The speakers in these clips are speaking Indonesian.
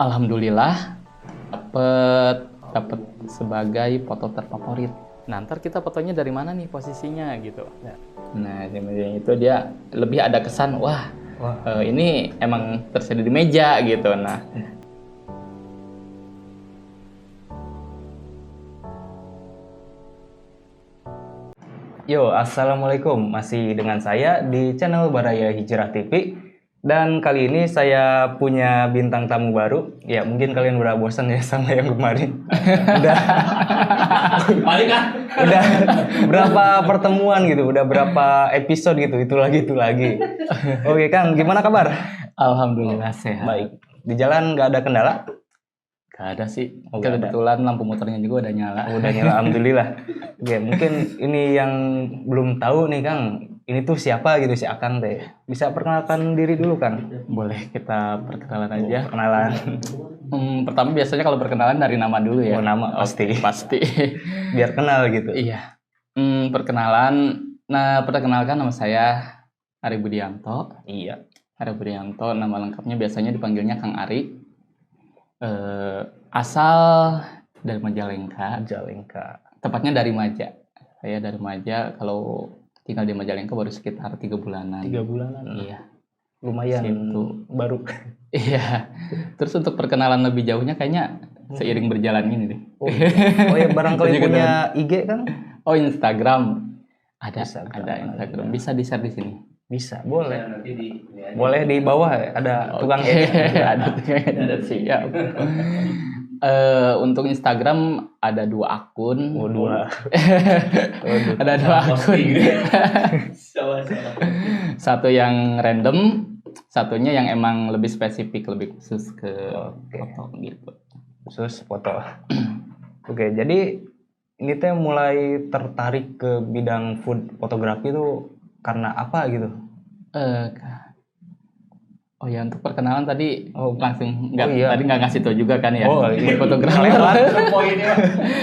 Alhamdulillah dapat sebagai foto terfavorit. Nah, ntar kita fotonya dari mana nih posisinya gitu. Nah, di meja itu dia lebih ada kesan, ini emang tersedia di meja gitu. Nah, Yo, assalamualaikum. Masih dengan saya di channel Baraya Hijrah TV. Dan kali ini saya punya bintang tamu baru. Ya, mungkin kalian udah bosan ya sama yang kemarin. Udah, udah berapa pertemuan gitu, udah berapa episode gitu, itu lagi. Oke, Kang, gimana kabar? alhamdulillah sehat. Baik. Di jalan nggak ada kendala? Gak ada sih. Oh, nggak ada. Kebetulan lampu motornya juga udah nyala. Udah nyala, alhamdulillah. Oke, mungkin ini yang belum tahu nih, Kang. Ini tuh siapa gitu si Akang teh. Bisa perkenalkan diri dulu, Kang? Boleh kita perkenalan aja. Perkenalan. Pertama biasanya kalau perkenalan dari nama dulu ya. Oh, nama pasti. Pasti. Biar kenal gitu. Iya. Perkenalan. Nah, perkenalkan nama saya Ari Budianto. Iya. Ari Budianto, nama lengkapnya biasanya dipanggilnya Kang Ari. Asal dari Majalengka. Tepatnya dari Maja. Saya dari Maja. Kalau tinggal di Majalengka baru sekitar 3 bulanan. 3 bulanan. Iya. Lumayan Situ. baru. Iya. Terus untuk perkenalan lebih jauhnya kayaknya seiring berjalan ini deh. Oh ya, barangkali Tunjukkan punya IG kan? Oh, Instagram. Ada Instagram. Instagram. Bisa di-share di sini. Bisa, boleh. Boleh di bawah ada tukang edit. Ada tukang edit, siap. Untuk Instagram ada 2 akun. Oh, 2. Ada 2 akun. Satu yang random, satunya yang emang lebih spesifik, lebih khusus ke foto gitu. Khusus foto. Oke, jadi ini teh mulai tertarik ke bidang food fotografi itu karena apa gitu? Oh ya, untuk perkenalan tadi langsung iya. tadi nggak ngasih tau juga kan ya. Oh, iya. Fotografer.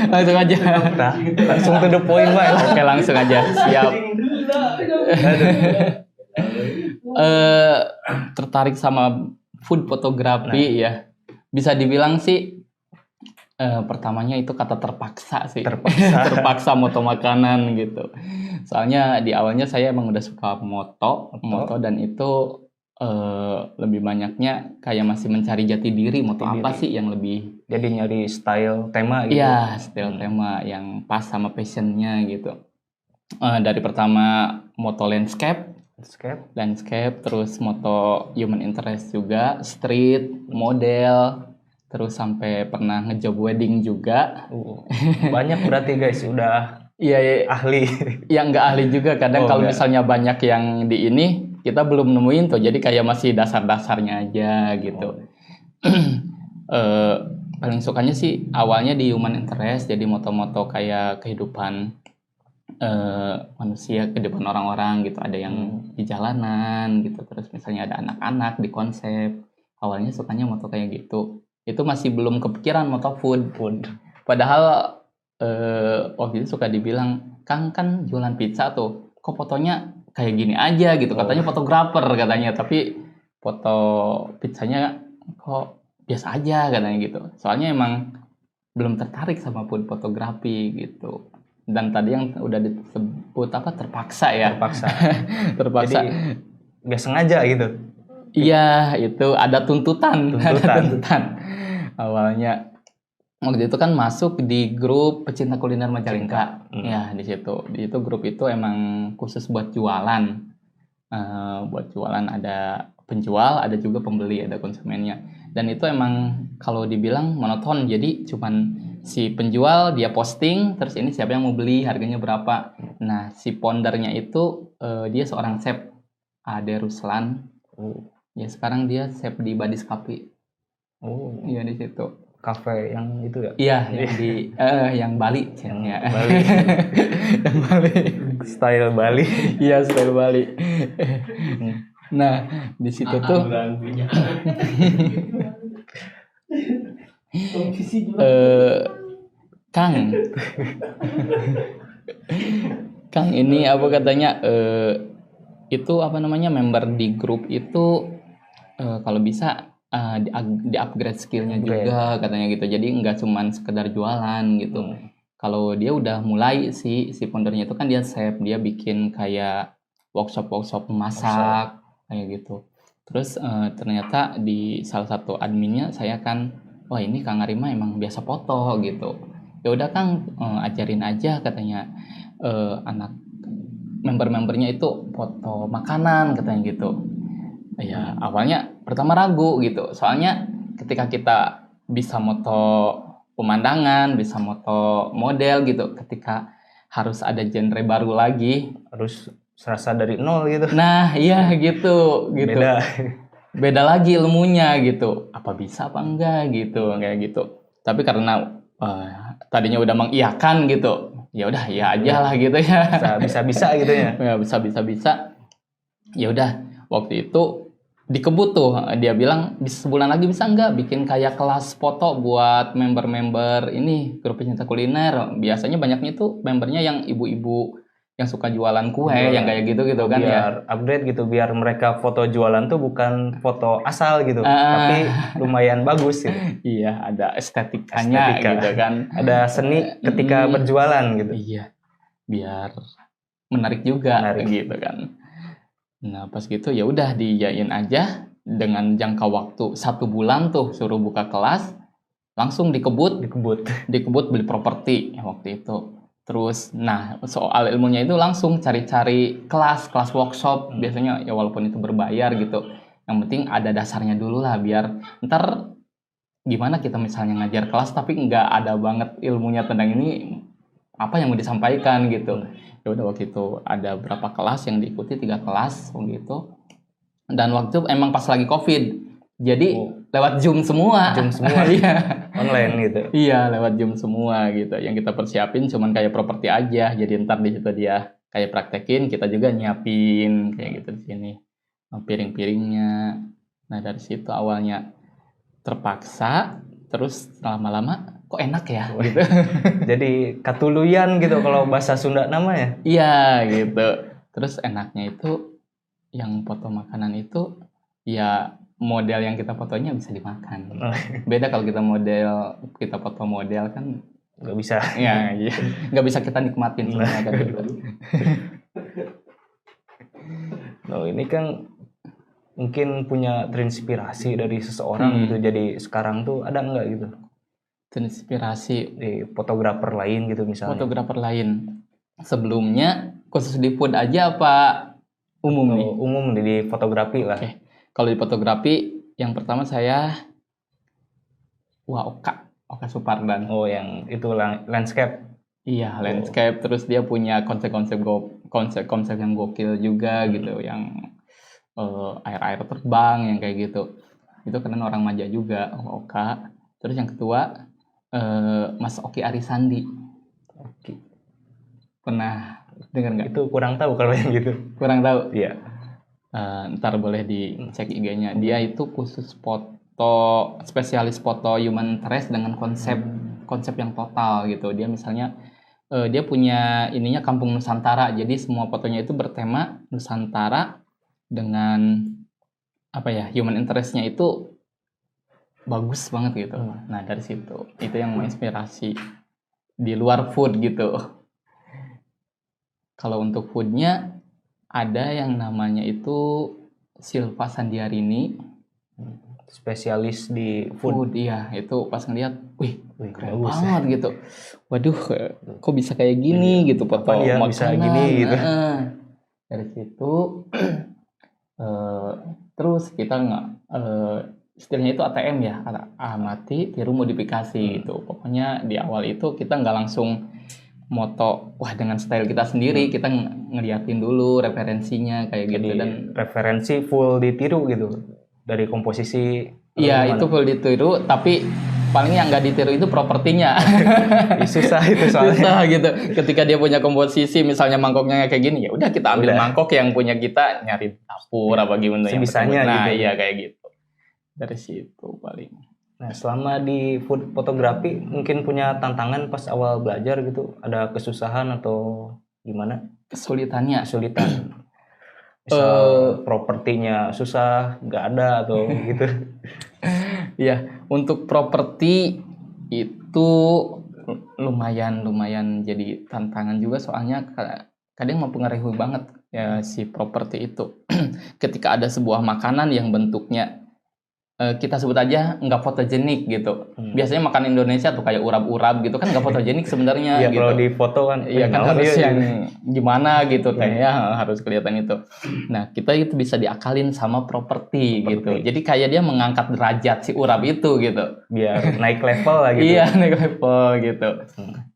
Langsung aja. Nah, langsung to the point, Pak. Oke, langsung aja. Siap. Tertarik sama food fotografi ya. Bisa dibilang sih pertamanya itu kata terpaksa sih. Terpaksa moto makanan gitu. Soalnya di awalnya saya emang udah suka moto dan itu lebih banyaknya kayak masih mencari jati diri, moto apa sih yang lebih. Jadi nyari style tema gitu. Iya, style tema yang pas sama passionnya gitu. Dari pertama moto landscape, terus moto human interest juga, street, model, terus sampai pernah ngejob wedding juga. Banyak berarti guys, udah ahli. Yang nggak ahli juga kadang kalau misalnya banyak yang di ini kita belum nemuin tuh, jadi kayak masih dasar-dasarnya aja gitu. Paling sukanya sih awalnya di human interest, jadi moto-moto kayak kehidupan manusia, kehidupan orang-orang gitu, ada yang di jalanan gitu, terus misalnya ada anak-anak di konsep. Awalnya sukanya moto kayak gitu. Itu masih belum kepikiran moto food. Padahal waktu itu suka dibilang, Kang kan jualan pizza tuh, kok fotonya kayak gini aja gitu, katanya fotografer katanya, tapi foto pizzanya kok biasa aja katanya gitu. Soalnya emang belum tertarik sama food fotografi gitu. Dan tadi yang udah disebut terpaksa ya. Terpaksa. Jadi nggak sengaja gitu. Iya, itu ada tuntutan. Awalnya waktu itu kan masuk di grup pecinta kuliner Majalengka. Ya, di situ grup itu emang khusus buat jualan. Buat jualan, ada penjual, ada juga pembeli, ada konsumennya. Dan itu emang kalau dibilang monoton, jadi cuman si penjual dia posting, terus ini siapa yang mau beli, harganya berapa. Nah, si foundernya itu dia seorang chef, Ade Ruslan. Ya, sekarang dia chef di Badis Cafe. Iya, di situ. Kafe yang itu ya? Iya, yang di yang Bali, chefnya. Yang Bali. Style Bali. Iya, style Bali. Nah, di situ tuh Kang ini apa katanya, itu apa namanya, member di grup itu kalau bisa di upgrade skillnya Upgrade. juga katanya gitu. Jadi nggak cuman sekedar jualan gitu. Kalau dia udah mulai si foundernya itu kan dia chef, dia bikin kayak workshop memasak kayak gitu. Terus ternyata di salah satu adminnya saya kan, wah ini Kang Arima emang biasa foto gitu. Ya udah Kang, ajarin aja katanya, anak member-membernya itu foto makanan katanya gitu. Ya awalnya pertama ragu gitu, soalnya ketika kita bisa moto pemandangan, bisa moto model gitu, ketika harus ada genre baru lagi, Harus serasa dari nol gitu. nah iya gitu Beda. lagi ilmunya gitu, apa bisa apa enggak gitu kayak gitu. Tapi karena tadinya udah mengiyakan gitu, ya udah ya aja lah gitu ya. Bisa gitu ya. Ya bisa. Ya udah waktu itu dikebut tuh, dia bilang bisa sebulan lagi bisa nggak bikin kayak kelas foto buat member-member ini grup pecinta kuliner. Biasanya banyaknya tuh membernya yang ibu-ibu yang suka jualan kue, yang kayak gitu kan ya. Biar upgrade gitu, biar mereka foto jualan tuh bukan foto asal gitu, tapi lumayan bagus gitu. Iya, ada estetikanya gitu kan. Ada seni ketika berjualan gitu. Iya, biar menarik juga gitu kan. Nah pas gitu ya udah diiyain aja, dengan jangka waktu 1 bulan tuh suruh buka kelas, langsung dikebut beli properti waktu itu. Terus nah soal ilmunya itu langsung cari-cari kelas workshop, biasanya ya walaupun itu berbayar gitu, yang penting ada dasarnya dulu lah, biar ntar gimana kita misalnya ngajar kelas tapi nggak ada banget ilmunya tentang ini, apa yang mau disampaikan gitu. Ya udah waktu itu ada berapa kelas yang diikuti, 3 kelas gitu. Dan waktu itu emang pas lagi COVID, jadi lewat Zoom semua. Iya. Online gitu. Iya, lewat Zoom semua gitu. Yang kita persiapin cuman kayak properti aja. Jadi ntar di situ dia kayak praktekin, kita juga nyiapin kayak gitu di sini. Piring-piringnya. Nah, dari situ awalnya terpaksa, terus lama-lama kok enak ya gitu. Jadi katuluyan gitu kalau bahasa Sunda namanya. Iya gitu. Terus enaknya itu yang foto makanan itu ya model yang kita fotonya bisa dimakan. Beda kalau kita foto model kan nggak bisa. Ya iya. Nggak bisa kita nikmatin semuanya kan gitu. Nah, ini kan mungkin punya terinspirasi dari seseorang gitu. Jadi sekarang tuh ada nggak gitu? Terinspirasi di fotografer lain gitu misalnya. Fotografer lain. Sebelumnya khusus di food aja apa umum nih? Umum di fotografi lah. Oke. Kalau di fotografi yang pertama saya Oka Supardan. Oh, yang itu landscape. Iya, landscape. Terus dia punya konsep-konsep yang gokil juga gitu, yang air terbang yang kayak gitu. Itu keren, orang Maja juga, Oka. Terus yang kedua Mas Oki Arisandi. Oki. Pernah dengar nggak? Itu kurang tahu kalau yang gitu. Kurang tahu? Iya. Ntar boleh dicek IG-nya. Dia itu khusus spesialis foto human interest dengan konsep yang total gitu. Dia misalnya dia punya ininya Kampung Nusantara. Jadi semua fotonya itu bertema Nusantara dengan human interest-nya itu bagus banget gitu. Nah dari situ itu yang menginspirasi di luar food gitu. Kalau untuk foodnya ada yang namanya itu Silva Sandiarini, spesialis di food. Iya, itu pas ngeliat, wih keren banget gitu. Waduh, kok bisa kayak gini gitu foto makanan. Bisa gini gitu. Dari situ terus kita istilahnya itu ATM ya, amati tiru modifikasi gitu. Pokoknya di awal itu kita nggak langsung moto dengan style kita sendiri, kita ngeliatin dulu referensinya kayak gitu. Dan referensi full ditiru gitu dari komposisi. Iya, itu full ditiru, tapi paling yang nggak ditiru itu propertinya. Susah itu soalnya. Susah gitu. Ketika dia punya komposisi, misalnya mangkoknya kayak gini, ya udah kita ambil mangkok yang punya kita, nyari dapur apa gimana sebisanya gitu. Nah, iya kayak gitu. Dari situ paling. Nah, selama di food fotografi mungkin punya tantangan pas awal belajar gitu, ada kesusahan atau gimana? Kesulitan. Misal propertinya susah, nggak ada atau gitu. Iya, untuk properti itu lumayan jadi tantangan juga, soalnya kadang mempengaruhi banget ya si properti itu. Ketika ada sebuah makanan yang bentuknya kita sebut aja nggak fotogenik gitu. Biasanya makan Indonesia tuh kayak urap-urap gitu kan nggak fotogenik sebenarnya Iya, gitu. kalau di foto kan, Iya kan harus dia yang gimana gitu teh Iya. ya, harus kelihatan itu. Nah, kita itu bisa diakalin sama properti gitu. Jadi kayak dia mengangkat derajat si urap itu gitu. biar naik level lah gitu. Iya, naik level gitu.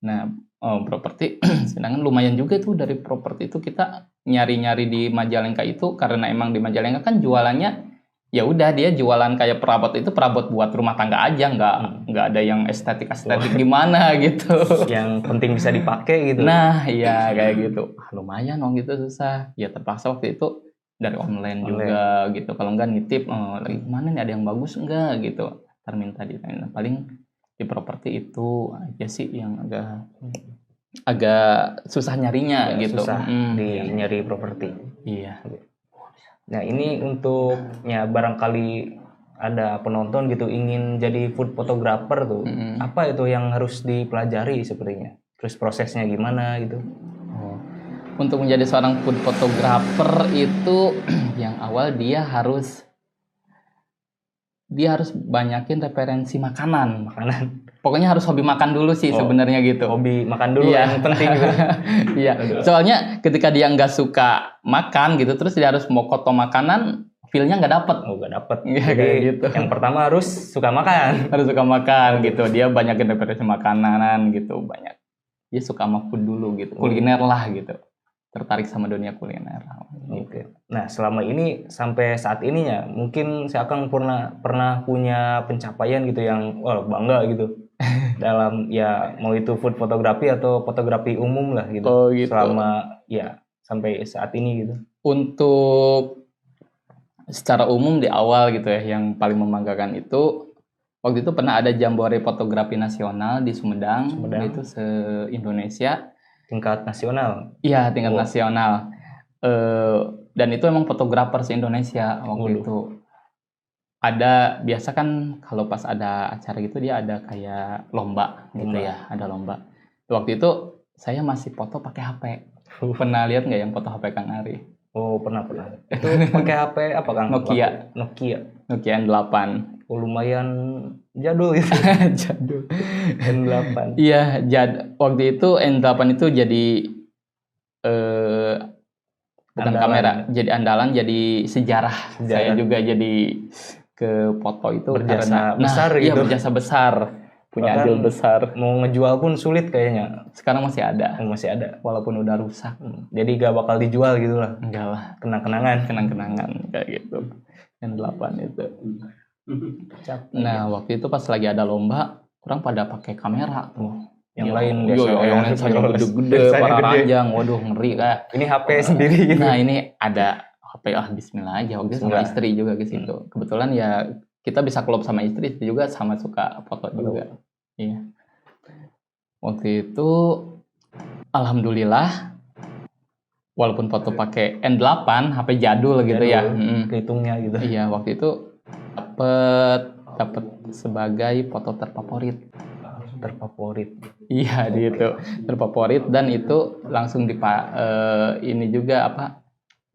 Nah, properti sedangkan lumayan juga tuh dari properti itu kita nyari-nyari di Majalengka itu, karena emang di Majalengka kan jualannya ya udah dia jualan kayak perabot itu perabot buat rumah tangga aja, nggak ada yang estetik gimana gitu. Yang penting bisa dipakai gitu. Nah, iya kayak gitu. Lumayan dong gitu, susah. Ya terpaksa waktu itu dari online juga gitu. Kalau enggak nitip, lagi kemana nih, ada yang bagus enggak gitu. Ntar minta ditanya. Paling di properti itu aja sih yang agak susah nyarinya gitu. Susah di nyari properti. Iya. Nah, ini untuknya barangkali ada penonton gitu ingin jadi food photographer tuh. Apa itu yang harus dipelajari sepertinya? Terus prosesnya gimana gitu? Untuk menjadi seorang food photographer itu yang awal dia harus banyakin referensi makanan. Pokoknya harus hobi makan dulu sih sebenarnya gitu. Hobi makan dulu yang penting gitu. Iya. Soalnya ketika dia nggak suka makan gitu, terus dia harus mau foto makanan, feel-nya nggak dapet. Nggak dapet. Iya, Jadi gitu. yang pertama harus suka makan. Harus suka makan gitu. Dia banyakin referensi makanan gitu, banyak. Dia suka sama food dulu gitu, kuliner lah gitu. Tertarik sama dunia kuliner. Oke. Nah, selama ini sampai saat ini ya, mungkin saya akan pernah punya pencapaian gitu yang bangga gitu. Dalam ya mau itu food fotografi atau fotografi umum lah gitu. Gitu. Selama ya sampai saat ini gitu. Untuk secara umum di awal gitu ya, yang paling membanggakan itu waktu itu pernah ada Jambore Fotografi Nasional di Sumedang. Itu se-Indonesia. Tingkat nasional? Iya, tingkat nasional. Dan itu emang fotografer se-Indonesia waktu itu. Ada, biasa kan kalau pas ada acara gitu dia ada kayak lomba gitu ya, ada lomba. Waktu itu saya masih foto pakai HP. Pernah lihat nggak yang foto HP Kang Ari? Oh, pernah. Itu pakai HP apa Kang? Nokia N8. Oh, lumayan jadul itu. Jadul. N8. Iya, waktu itu N8 itu jadi bukan andalan. Kamera, jadi andalan, jadi sejarah. Saya juga jadi ke foto itu berjasa besar gitu. Iya, berjasa besar, punya andil besar. Mau ngejual pun sulit kayaknya. Sekarang masih ada. Masih ada, walaupun udah rusak. Jadi gak bakal dijual gitu lah. Enggak lah. Kenang-kenangan kayak gitu. N8 itu. Nah, waktu itu pas lagi ada lomba, orang pada pakai kamera tuh. Yang lain yang lensanya gede-gede, para ranjang, waduh ngeri kayak. Ini HP sendiri gitu. Nah, ini ada HP, bismillah aja. Waktu itu sama istri juga ke situ. Kebetulan ya kita bisa klop sama istri juga, sama suka foto juga. Iya. Waktu itu alhamdulillah, walaupun foto pakai N8, HP jadul gitu ya. Kehitungnya gitu. Iya, waktu itu dapat sebagai foto terfavorit. Iya, gitu. Terfavorit, dan itu langsung ini juga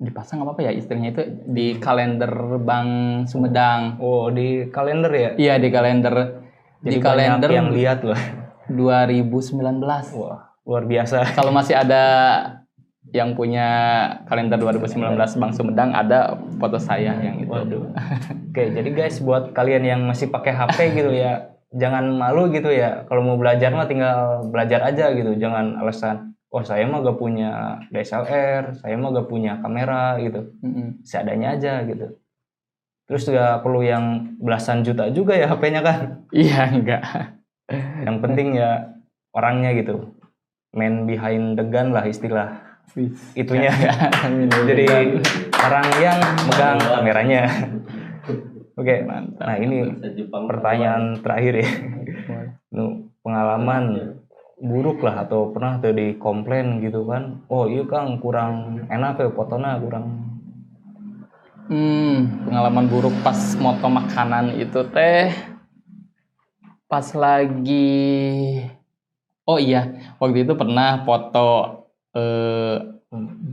dipasang apa ya istilahnya itu di kalender Bank Sumedang. Oh, di kalender ya? Iya, di kalender. Jadi di kalender yang lihat loh. 2019. Wah, luar biasa. Kalau masih ada yang punya kalender 2019 Bank Sumedang, ada foto saya yang itu. Waduh. Oke, jadi guys, buat kalian yang masih pakai HP gitu ya, jangan malu gitu ya. Kalau mau belajar mah tinggal belajar aja gitu. Jangan alasan, saya mah gak punya DSLR, saya mah gak punya kamera gitu. Seadanya aja gitu. Terus gak perlu yang belasan juta juga ya HP-nya kan? Iya, enggak. Yang penting ya orangnya gitu. Man behind the gun lah istilah itunya. Jadi orang yang megang kameranya. Oke, nah ini pertanyaan terakhir ya. Pengalaman buruk lah atau pernah tuh dikomplain gitu kan, oh iya Kang kurang enak ya fotonya, kurang Pengalaman buruk pas moto makanan itu teh pas lagi, oh iya, waktu itu pernah foto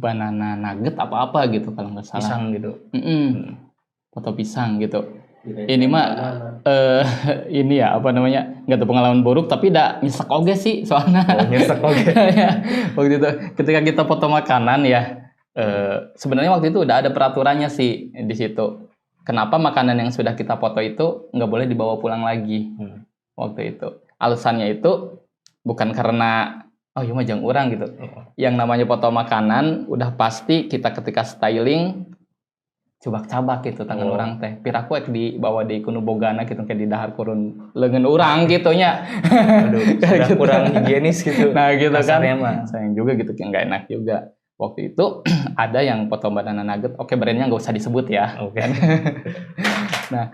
banana nugget apa-apa gitu kalau nggak salah. Pisang gitu. Foto pisang gitu. Ini mah ini ya apa namanya, nggak tahu pengalaman buruk tapi udah nyesek oge sih soalnya. Nyesek oge. Ya, waktu itu ketika kita foto makanan ya, sebenarnya waktu itu udah ada peraturannya sih di situ. Kenapa makanan yang sudah kita foto itu nggak boleh dibawa pulang lagi waktu itu. Alasannya itu bukan karena oh iya mah jangan urang gitu. Yang namanya foto makanan udah pasti kita ketika styling cubak-cabak gitu tangan orang teh. Piraku dibawa di kuno bogana gitu kayak di dahar kurun leungeun urang gitu nya. Aduh, sudah kurang higienis gitu. Nah gitu kan. Mah. Sayang juga gitu kayak nggak enak juga. Waktu itu ada yang foto banana nugget. Oke, brandnya nggak usah disebut ya. Oke. Nah,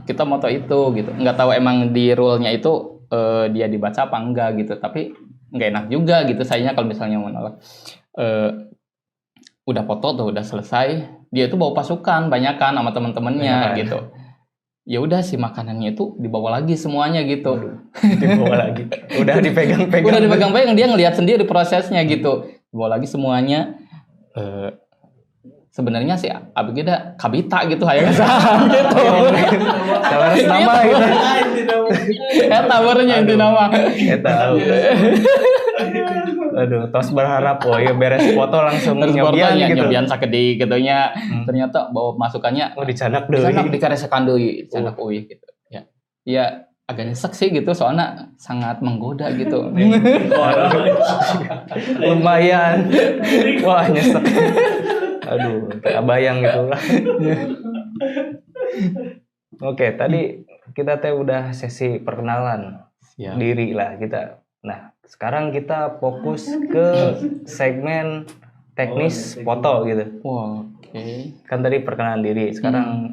kita moto itu gitu. Nggak tahu emang di rule-nya itu dia dibaca apa enggak gitu. Tapi nggak enak juga gitu. Sayangnya kalau misalnya menolak. Udah foto tuh udah selesai, dia itu bawa pasukan banyakan sama teman-temannya gitu. Ya udah si makanannya itu dibawa lagi semuanya gitu. Dibawa lagi. Udah dipegang-pegang. Udah dipegang-pegang, dia ngelihat sendiri prosesnya gitu. Dibawa lagi semuanya. Sebenarnya sih abis kita kabita gitu hayang saham gitu. Salah nama gitu. Eta barunya inti nama. Eta. Aduh, tos berharap ya beres foto langsung nyobian gitu. Nyobian sakedi gitunya. Ternyata bawa masukannya dicanak deui. Dicanak dikaresekan deui, dicanak euy gitu. Ya. Ya agak nyesek sih gitu soalnya sangat menggoda gitu. Lumayan. Wah, nyesek. Aduh, kayak bayang gitu lah. Oke, tadi kita teh udah sesi perkenalan diri lah kita. Nah, sekarang kita fokus ke segmen teknis foto gitu. Oke. Kan tadi perkenalan diri, sekarang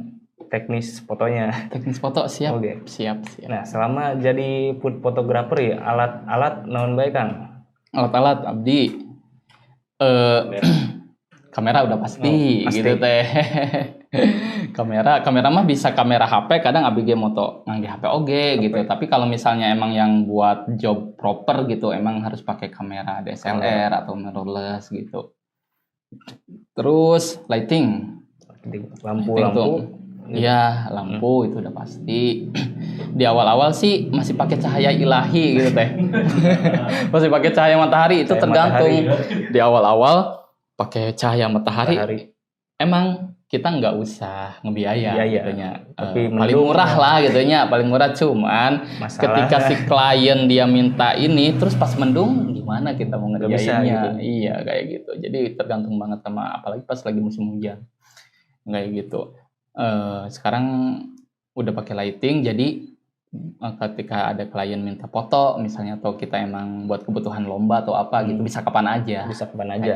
teknis fotonya. Teknis foto siap. Oke. Siap. Nah, selama jadi food photographer ya, alat-alat naon bae Kang? Alat-alat abdi. Kamera udah pasti, pasti. gitu teh. kamera mah bisa kamera HP, kadang abdi ge moto ngangge HP oge gitu. Tapi kalau misalnya emang yang buat job proper gitu emang harus pakai kamera DSLR atau mirrorless gitu. Terus lighting. Lampu. Iya, lampu itu udah pasti. Di awal-awal sih masih pakai cahaya ilahi gitu teh. Masih pakai cahaya matahari itu tergantung. Di awal-awal pakai cahaya matahari. Emang kita nggak usah ngebiaya gitunya. Paling murah lah gitunya, paling murah cuman ketika si klien dia minta ini terus pas mendung gimana kita mau ngerjainnya. Gitu. Iya kayak gitu. Jadi tergantung banget sama apalagi pas lagi musim hujan. Kayak gitu. Sekarang udah pakai lighting jadi ketika ada klien minta foto misalnya atau kita emang buat kebutuhan lomba atau apa gitu bisa kapan aja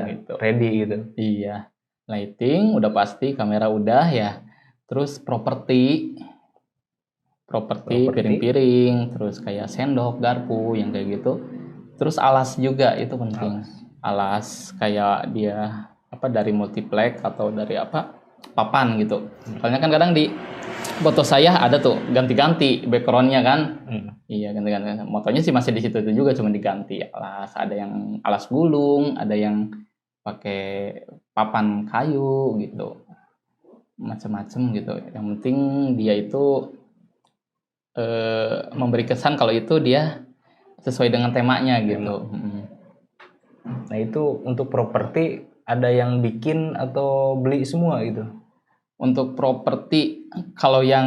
gitu. Ready gitu. Iya, lighting udah pasti, kamera udah ya, terus properti piring-piring, terus kayak sendok garpu yang kayak gitu, terus alas juga itu penting. Alas kayak dia apa dari multiplex atau dari apa papan gitu. Soalnya kan kadang di foto saya ada tuh ganti-ganti backgroundnya kan. Iya ganti-ganti. Motonya sih masih di situ juga cuma diganti alas. Ada yang alas gulung, ada yang pakai papan kayu gitu, macam-macam gitu. Yang penting dia itu memberi kesan kalau itu dia sesuai dengan temanya gitu. Nah itu untuk properti ada yang bikin atau beli semua gitu? Untuk properti kalau yang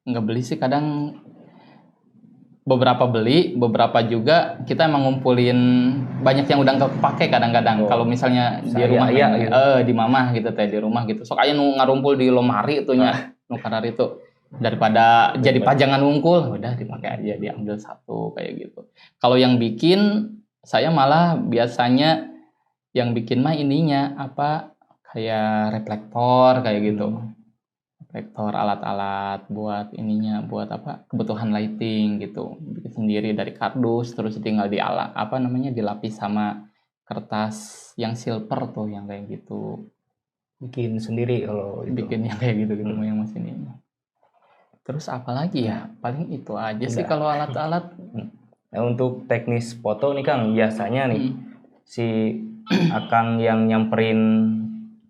nggak beli sih kadang beberapa beli, beberapa juga kita emang ngumpulin banyak yang udah nggak kepake kadang-kadang. Kalau misalnya di rumah gitu. Di mamah gitu teh di rumah gitu. Sok aya nu ngarumpul di lemari itu nya, nu karar itu daripada jadi pajangan wungkul, udah dipakai aja diambil satu kayak gitu. Kalau yang bikin saya malah biasanya yang bikin mah ininya apa kayak reflektor kayak gitu. Reflektor alat-alat buat ininya buat apa kebutuhan lighting gitu bikin sendiri dari kardus terus tinggal di alat apa namanya dilapis sama kertas yang silver tuh yang kayak gitu bikin sendiri kalau itu. bikin yang kayak gitu gitu yang mesin ini. Terus apa lagi ya? Paling itu aja sih Udah. kalau alat-alat. Nah, untuk teknis foto nih Kang, biasanya nih si Akang yang nyamperin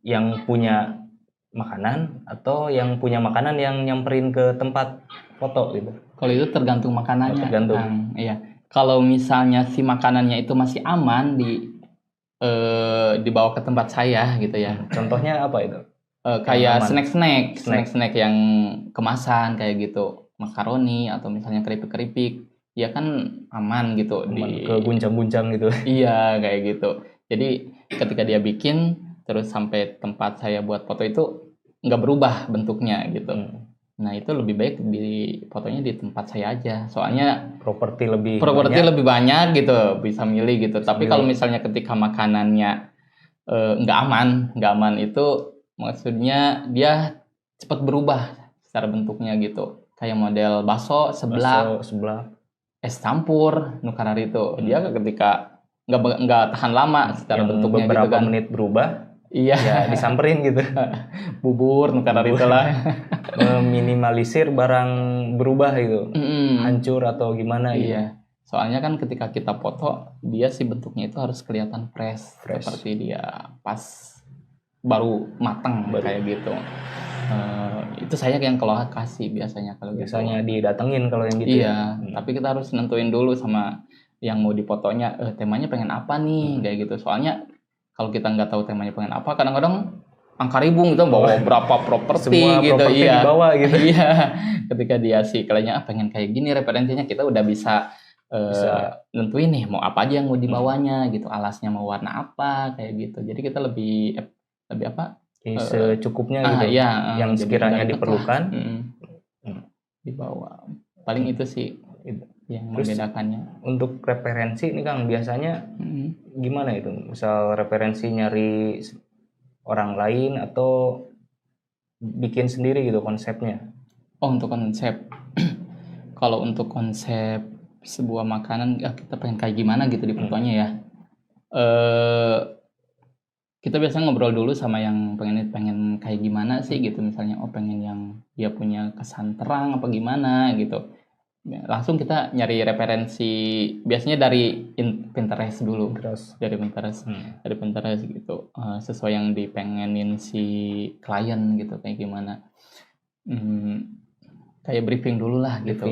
yang punya makanan atau yang punya makanan yang nyamperin ke tempat foto gitu. Kalau itu tergantung makanannya. Tergantung. Kang. Iya. Kalau misalnya si makanannya itu masih aman dibawa ke tempat saya gitu ya. Contohnya apa itu? Kayak aman. snack yang kemasan kayak gitu, makaroni atau misalnya keripik-keripik, ya kan aman gitu Ke guncang-guncang gitu. Iya kayak gitu. Jadi ketika dia bikin terus sampai tempat saya buat foto itu nggak berubah bentuknya gitu. Nah itu lebih baik di fotonya di tempat saya aja. Soalnya Properti lebih banyak gitu, bisa milih gitu. Tapi kalau misalnya ketika makanannya nggak aman itu maksudnya dia cepat berubah secara bentuknya gitu. Kayak model bakso sebelah es campur nukar itu. Dia ketika nggak tahan lama secara bentuknya beberapa gitu kan. menit berubah. Iya. Ya disamperin gitu. Bubur nukar itulah. Meminimalisir barang berubah gitu. Hancur atau gimana gitu. Iya. Soalnya kan ketika kita foto dia sih bentuknya itu harus kelihatan fresh. Seperti dia pas baru matang kayak gitu. Itu saya yang kalau kasih biasanya kalau biasanya didatengin kalau yang gitu. Iya, tapi kita harus nentuin dulu sama yang mau difotonya, temanya pengen apa nih kayak gitu. Soalnya kalau kita nggak tahu temanya pengen apa, kadang-kadang angka ribu gitu bawa berapa properti semua gitu. properti Iya, dibawa gitu. Iya, ketika dia sih kayaknya pengen kayak gini referensinya, kita udah bisa nentuin nih mau apa aja yang mau dibawanya gitu, alasnya mau warna apa kayak gitu. Jadi kita lebih apa? Secukupnya gitu. Iya, yang sekiranya diperlukan dibawa. Paling itu sih yang membedakannya. Untuk referensi nih Kang, biasanya gimana itu? Misal referensi nyari orang lain atau bikin sendiri gitu konsepnya? Oh, untuk konsep. Kalau untuk konsep sebuah makanan, kita pengen kayak gimana gitu di fotonya ya. Kita biasanya ngobrol dulu sama yang pengen kayak gimana sih gitu, misalnya pengen yang dia punya kesan terang apa gimana gitu. Langsung kita nyari referensi biasanya dari Pinterest dulu. Dari Pinterest gitu, sesuai yang dipengenin si klien gitu kayak gimana. Kayak briefing dulu lah gitu.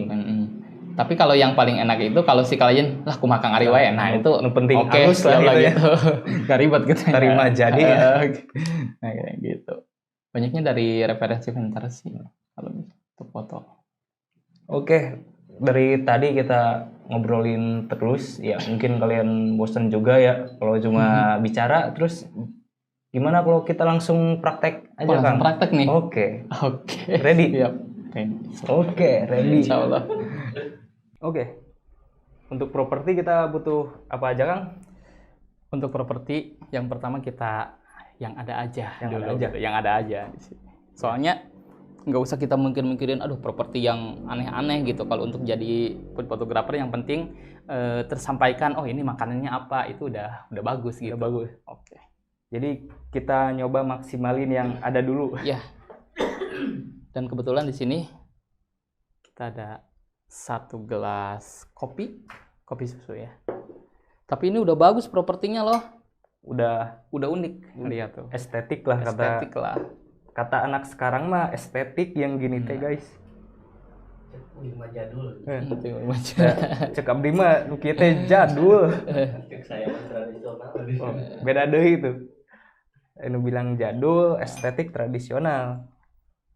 Tapi kalau yang paling enak itu kalau si klien lah kumakang ari wae. Nah, itu penting halus lah gitu. Gak ribet gitu. Terima jadi ya. Nah, kayak gitu. Banyaknya dari referensi Pinterest sih kalau untuk foto. Oke, dari tadi kita ngobrolin terus ya, mungkin kalian bosan juga ya kalau cuma bicara. Terus gimana kalau kita langsung praktek aja Kang? Langsung praktek nih. Oke. Ready? Yap. Oke, ready. Insyaallah. Oke. Untuk properti kita butuh apa aja Kang? Untuk properti yang pertama kita yang ada aja. Yang ada aja di sini. Soalnya nggak usah kita mikirin aduh properti yang aneh-aneh gitu. Kalau untuk jadi food photographer yang penting tersampaikan ini makanannya apa, itu udah bagus gitu. Udah bagus. Oke. Jadi kita nyoba maksimalin yang ada dulu. Ya. Dan kebetulan di sini kita ada 1 gelas kopi susu ya. Tapi ini udah bagus propertinya loh. Udah unik. Lihat tuh. Estetik lah kata anak sekarang mah, estetik yang gini teh guys. Cek jadul. Cek abdi mah nu kieu teh jadul. Cek saya tradisional. Beda deui itu. Anu bilang jadul, estetik tradisional.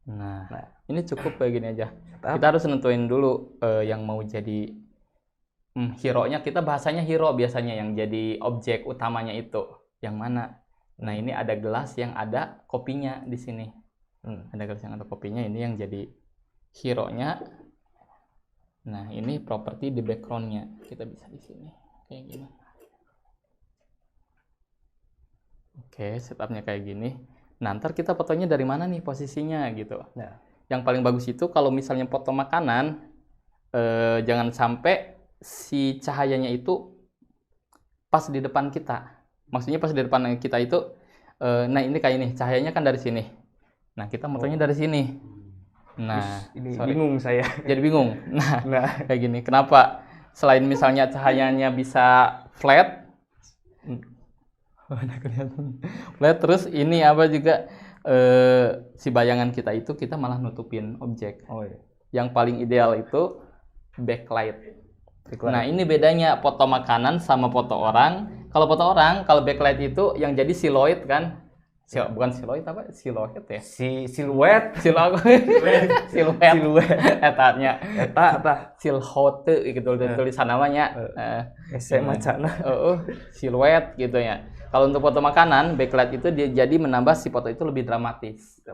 Nah, ini cukup kayak gini aja. Kita harus nentuin dulu yang mau jadi hero-nya. Kita bahasanya hero biasanya, yang jadi objek utamanya itu yang mana. Nah, ini ada gelas yang ada kopinya di sini. Ada gelas yang ada kopinya, ini yang jadi hero-nya. Nah, ini properti di background-nya. Kita bisa di sini kayak gini. Oke, setupnya kayak gini. Nah, ntar kita fotonya dari mana nih posisinya gitu. Nah, yang paling bagus itu kalau misalnya foto makanan, jangan sampai si cahayanya itu pas di depan kita. Maksudnya pas di depan kita itu Nah ini kayak ini, cahayanya kan dari sini. Nah kita motonya dari sini. Nah, Ini sorry. bingung saya. Jadi bingung. Nah, Nah, kayak gini. Kenapa? Selain misalnya cahayanya bisa flat, ada kelihatan flat, terus ini apa juga si bayangan kita itu kita malah nutupin objek. oh iya. Yang paling ideal itu backlight. Backlight. Nah ini bedanya foto makanan sama foto orang. Kalau foto orang, kalau backlight itu yang jadi siluet kan? Bukan siluet apa? Siluet ya? Siluet. Siluet. Siluet. Etanya. Eta Silhouette gitu tulisan namanya. ese macana. Siluet gitu ya. Kalau untuk foto makanan, backlight itu dia jadi menambah si foto itu lebih dramatis.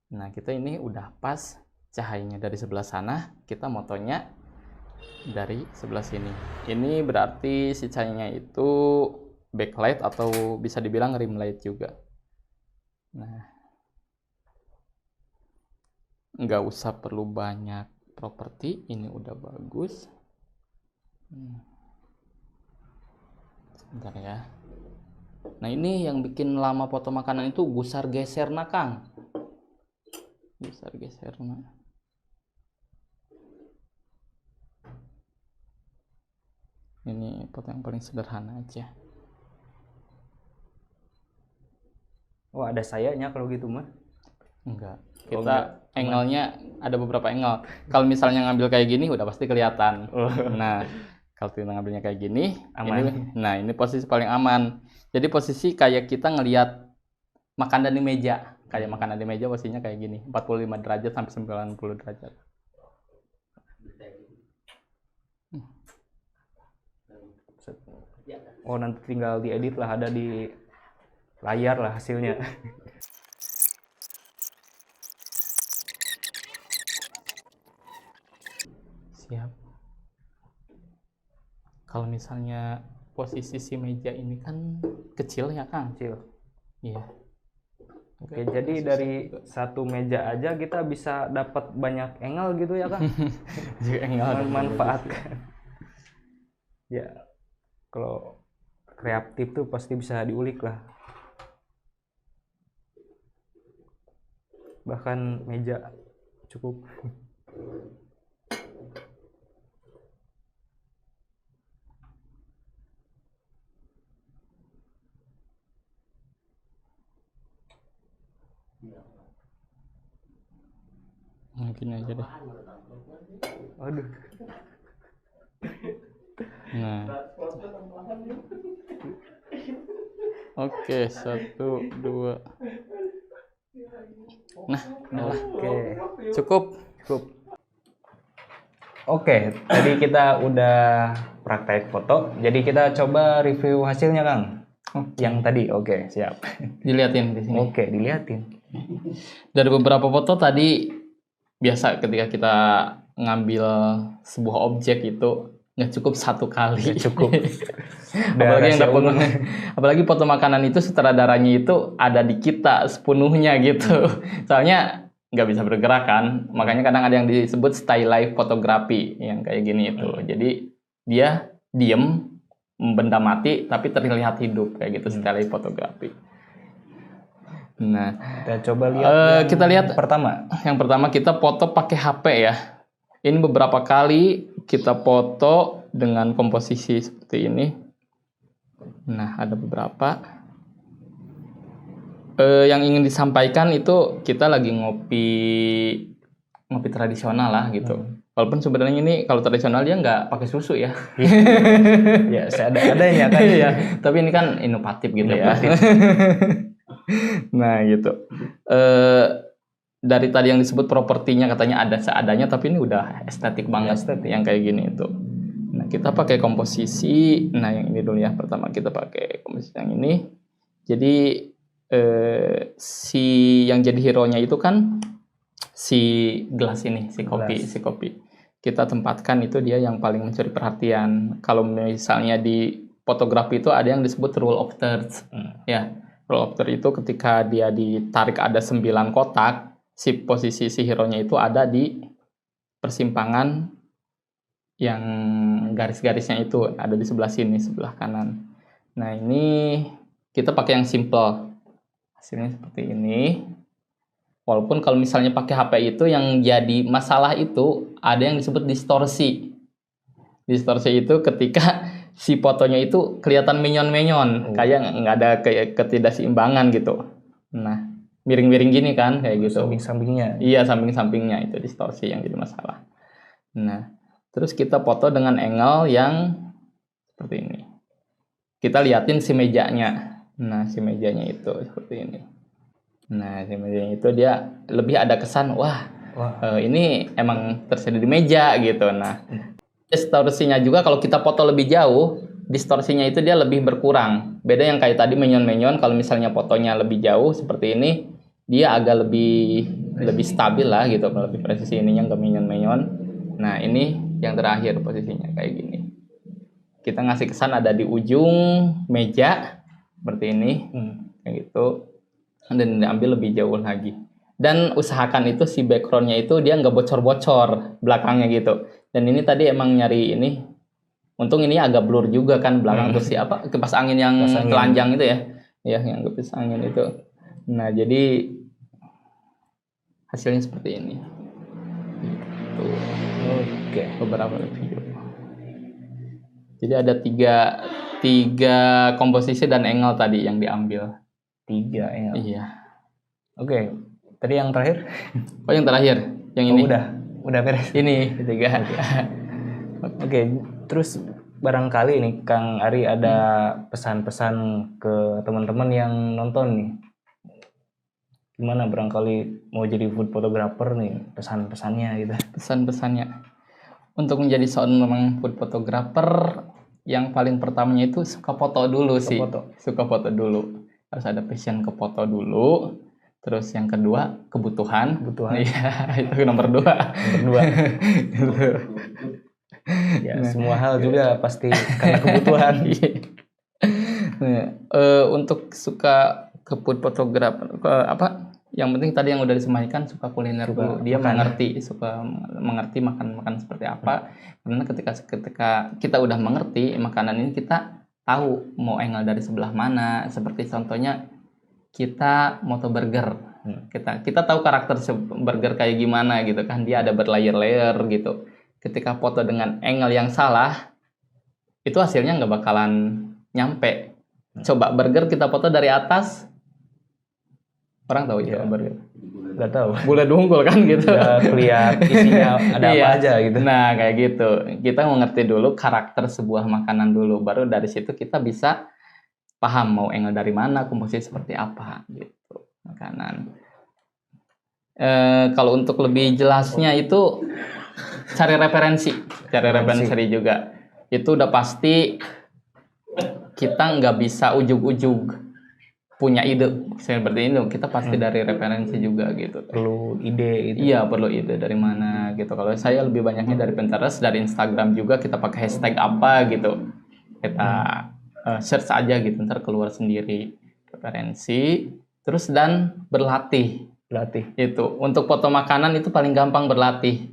Nah, kita ini udah pas cahayanya dari sebelah sana, kita motonya dari sebelah sini. Ini berarti si cahayanya itu backlight atau bisa dibilang rim light juga. Nah, nggak usah perlu banyak properti, ini udah bagus. Sebentar ya. Nah ini yang bikin lama foto makanan itu gusar geser nah Kang. Gusar geser nah. Ini foto yang paling sederhana aja. Oh, ada sayanya kalau gitu mah. Enggak. Oh, Kita enggak. angle-nya ada beberapa angle. Kalau misalnya ngambil kayak gini udah pasti kelihatan. Nah, kalau kita ngambilnya kayak gini, Aman. ini posisi paling aman. Jadi posisi kayak kita ngelihat makanan di meja. Kayak makanan di meja posisinya kayak gini, 45 derajat sampai 90 derajat. Oh, nanti tinggal diedit lah, ada di layar lah hasilnya. Siap. Kalau misalnya posisi si meja ini kan kecil ya Kang? Kecil. Iya. Oke, jadi dari satu meja aja kita bisa dapat banyak angle gitu ya Kang? Manfaatkan. Ya, kalau kreatif tuh pasti bisa diulik lah. Bahkan meja cukup. Mungkin aja deh. Aduh. Nah. Oke, 1, 2. Nah, udah. Oke. Cukup. Oke, tadi kita udah praktek foto. Jadi kita coba review hasilnya, Kang. Yang tadi, oke, siap. Dilihatin di sini. Oke, dilihatin. Dari beberapa foto tadi, biasa ketika kita ngambil sebuah objek itu nggak cukup satu kali. Nggak cukup. apalagi yang dapat, apalagi foto makanan itu sutradaranya itu ada di kita sepenuhnya gitu. Soalnya nggak bisa bergerak kan, makanya kadang ada yang disebut still life fotografi yang kayak gini itu. Jadi dia diem, benda mati tapi terlihat hidup kayak gitu, still life fotografi. Nah, kita coba lihat. Kita lihat pertama. Yang pertama kita foto pakai HP ya. Ini beberapa kali kita foto dengan komposisi seperti ini. Nah, ada beberapa. Yang ingin disampaikan itu kita lagi ngopi tradisional lah gitu. Walaupun sebenarnya ini kalau tradisional dia nggak pakai susu ya. Ya, seadanya kan. Ya. Tapi ini kan inovatif gitu ya. Nah gitu. Dari tadi yang disebut propertinya katanya ada seadanya, tapi ini udah estetik banget yang kayak gini itu. Nah kita pakai komposisi. Nah yang ini dulu ya, pertama kita pakai komposisi yang ini. Jadi si yang jadi hero-nya itu kan si gelas ini, si kopi. Kita tempatkan itu dia yang paling mencuri perhatian. Kalau misalnya di fotografi itu ada yang disebut rule of thirds. Ya, rule of thirds itu ketika dia ditarik ada 9 kotak, si posisi si hero-nya itu ada di persimpangan yang garis-garisnya itu ada di sebelah sini, sebelah kanan. Nah, ini kita pakai yang simple. Hasilnya seperti ini. Walaupun kalau misalnya pakai HP itu yang jadi masalah itu ada yang disebut distorsi. Distorsi itu ketika si fotonya itu kelihatan menyon-menyon, kayak nggak ada kayak ketidakseimbangan gitu. Nah, miring-miring gini kan kayak gitu. Samping-sampingnya. Iya, samping-sampingnya itu distorsi yang jadi masalah. Nah, terus kita foto dengan angle yang seperti ini. Kita liatin si mejanya. Nah, si mejanya itu seperti ini. Nah, si mejanya itu dia lebih ada kesan, wah, ini emang tersedia di meja gitu. Nah, distorsinya juga kalau kita foto lebih jauh, distorsinya itu dia lebih berkurang. Beda yang kayak tadi menyon-menyon, kalau misalnya fotonya lebih jauh seperti ini, dia agak lebih stabil lah gitu, lebih presisi, ininya nggak menyon-menyon. Nah, ini yang terakhir posisinya kayak gini. Kita ngasih kesan ada di ujung meja seperti ini, kayak gitu, dan diambil lebih jauh lagi. Dan usahakan itu si backgroundnya itu dia nggak bocor-bocor belakangnya gitu. Dan ini tadi emang nyari ini, untung ini agak blur juga kan belakang tuh si apa kipas angin yang telanjang itu ya, yang kipas angin itu. Nah, jadi hasilnya seperti ini. Gitu. Oke. Beberapa video. Jadi ada tiga komposisi dan angle tadi yang diambil. 3 ya. Iya. Oke. Tadi yang terakhir? Oh, yang terakhir, yang ini. Udah beres. Ini ketiga. Oke, terus barangkali nih Kang Ari ada pesan-pesan ke teman-teman yang nonton nih. Gimana barangkali mau jadi food photographer nih, pesan-pesannya gitu. Pesan-pesannya. Untuk menjadi seorang food photographer, yang paling pertamanya itu suka foto dulu sih. Suka foto dulu. Harus ada passion ke foto dulu. Terus yang kedua, kebutuhan. Iya, itu nomor 2. Gitu. Ya, semua hal juga pasti karena kebutuhan. Untuk suka ke food photographer, yang penting tadi yang udah disampaikan, suka kuliner dulu. Dia suka mengerti makan seperti apa. Karena ketika kita udah mengerti makanan ini, kita tahu mau angle dari sebelah mana. Seperti contohnya kita moto burger, kita tahu karakter burger kayak gimana gitu kan, dia ada berlayer-layer gitu. Ketika foto dengan angle yang salah, itu hasilnya nggak bakalan nyampe. Coba burger kita foto dari atas, orang tahu itu burger? Nggak tahu. Bulat dungkul kan gitu. Nggak lihat isinya ada apa aja gitu. Nah, kayak gitu. Kita mengerti dulu karakter sebuah makanan dulu, baru dari situ kita bisa paham mau angle dari mana, komposisi seperti apa gitu makanan. Kalau untuk lebih jelasnya itu cari referensi juga. Itu udah pasti kita nggak bisa ujug-ujug punya ide seperti ini. Kita pasti dari referensi juga gitu. Perlu ide gitu. Iya, perlu ide dari mana gitu. Kalau saya lebih banyaknya dari Pinterest, dari Instagram juga kita pakai hashtag apa gitu. Kita search aja gitu, ntar keluar sendiri referensi. Terus dan berlatih itu untuk foto makanan itu paling gampang berlatih.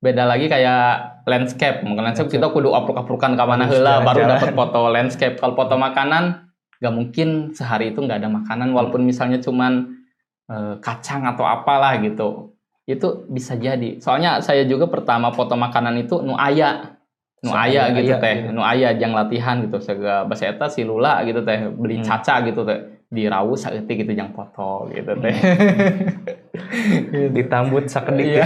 Beda lagi kayak landscape kita kudu apluk-aplukan ke mana heula baru dapat foto landscape. Kalau foto makanan nggak mungkin sehari itu nggak ada makanan, walaupun misalnya cuman kacang atau apalah gitu, itu bisa jadi. Soalnya saya juga pertama foto makanan itu nu aya gitu teh, nu aya jang latihan gitu, sega basa eta si lula gitu teh, beli caca gitu teh, dirawus saeutik gitu jang foto gitu teh. Ditambut sakedik.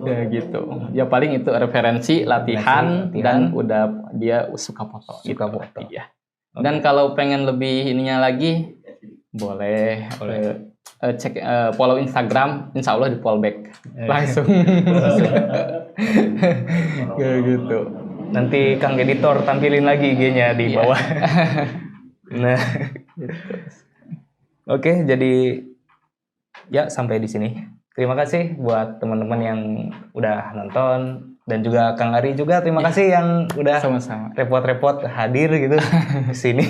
Ya gitu. Ya paling itu referensi, latihan, dan udah dia suka foto. Iya. Dan kalau pengen lebih ininya lagi, boleh. Cek follow Instagram, insya Allah di follow back langsung. Kayak gitu. Nanti Kang Editor tampilin lagi IG-nya di bawah. Nah, oke, jadi ya sampai di sini. Terima kasih buat teman-teman yang udah nonton, dan juga Kang Ari juga terima kasih yang udah sama-sama repot-repot hadir gitu di sini.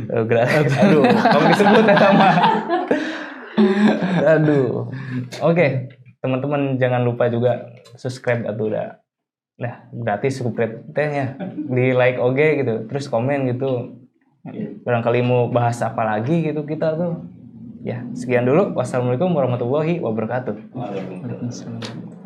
Gratis. Aduh, kamu disebut ya sama. Aduh. Oke, teman-teman jangan lupa juga subscribe atau udah Nah, berarti cukup tehnya di like oge gitu, terus komen gitu. Barangkali mau bahas apa lagi gitu kita tuh. Ya, sekian dulu. Wassalamualaikum warahmatullahi wabarakatuh. Waalaikumsalam.